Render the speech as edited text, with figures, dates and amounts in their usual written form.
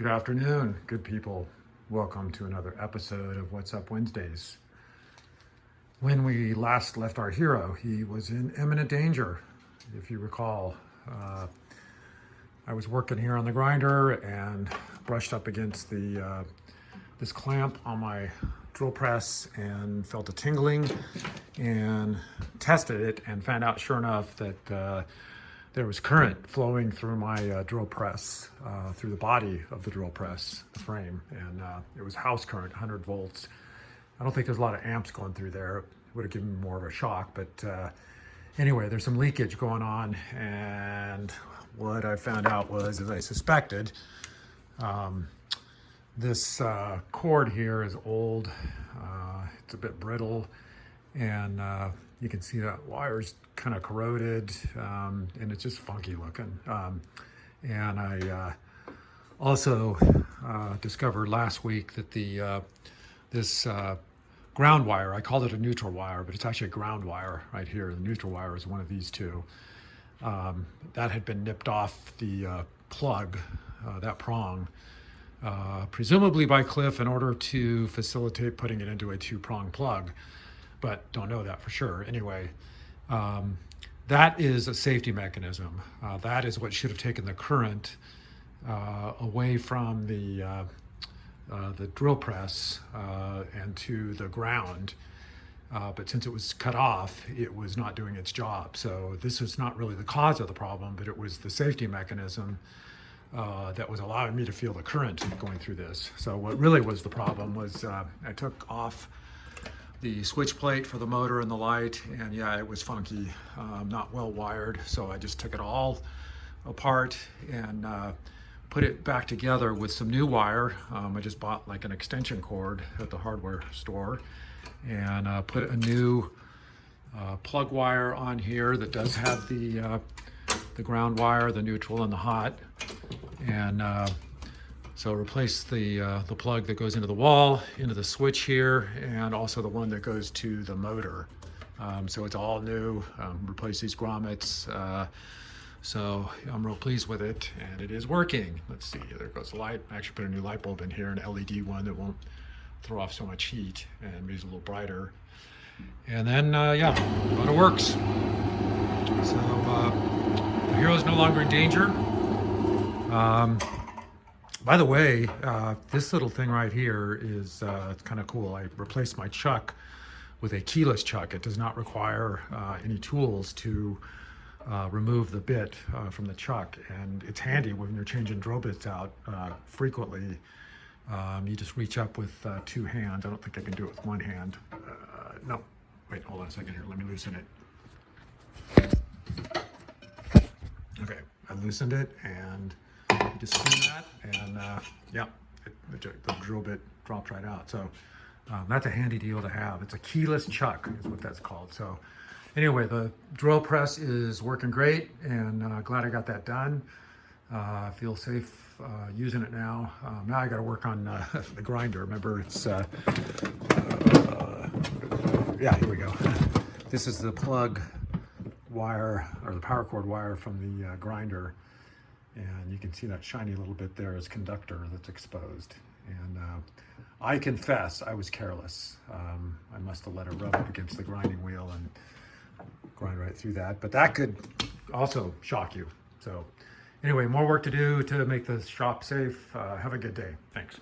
Good afternoon, good people. Welcome to another episode of What's Up Wednesdays. When we last left our hero, he was in imminent danger. If you recall, I was working here on the grinder and brushed up against this clamp on my drill press and felt a tingling and tested it and found out, sure enough, that there was current flowing through my drill press, through the body of the drill press, the frame, and it was house current, 100 volts. I don't think there's a lot of amps going through there. It would have given me more of a shock, but anyway, there's some leakage going on, and what I found out was, as I suspected, this cord here is old, it's a bit brittle, and you can see that wire's kind of corroded, and it's just funky looking. And I also discovered last week that this ground wire, I called it a neutral wire, but it's actually a ground wire right here. The neutral wire is one of these two. That had been nipped off the plug, that prong, presumably by Cliff in order to facilitate putting it into a two-prong plug, but don't know that for sure. Anyway, that is a safety mechanism. That is what should have taken the current away from the drill press and to the ground. But since it was cut off, it was not doing its job. So this was not really the cause of the problem, but it was the safety mechanism that was allowing me to feel the current going through this. So what really was the problem was I took off the switch plate for the motor and the light, and yeah, it was funky, not well wired. So I just took it all apart and put it back together with some new wire. I just bought like an extension cord at the hardware store, and put a new plug wire on here that does have the ground wire, the neutral and the hot, and so replace the plug that goes into the wall, into the switch here, and also the one that goes to the motor. So it's all new. Replace these grommets. So I'm real pleased with it, and it is working. Let's see, there goes the light. I actually put a new light bulb in here, an LED one that won't throw off so much heat and makes it a little brighter. And then, yeah, but it works. So the hero is no longer in danger. By the way, this little thing right here is kind of cool. I replaced my chuck with a keyless chuck. It does not require any tools to remove the bit from the chuck, and it's handy when you're changing drill bits out frequently. You just reach up with two hands. I don't think I can do it with one hand. No, wait, hold on a second here. Let me loosen it. Okay, I loosened it, and you just spin that, and yeah, the drill bit dropped right out. So that's a handy deal to have. It's a keyless chuck is what that's called. So anyway, the drill press is working great, and glad I got that done. I feel safe using it now. Now I got to work on the grinder. Remember, it's yeah, here we go. This is the plug wire, or the power cord wire from the grinder, and you can see that shiny little bit there is conductor that's exposed. And I confess I was careless. I must have let it rub up against the grinding wheel and grind right through that, but that could also shock you. So anyway, more work to do to make the shop safe. Have a good day. Thanks.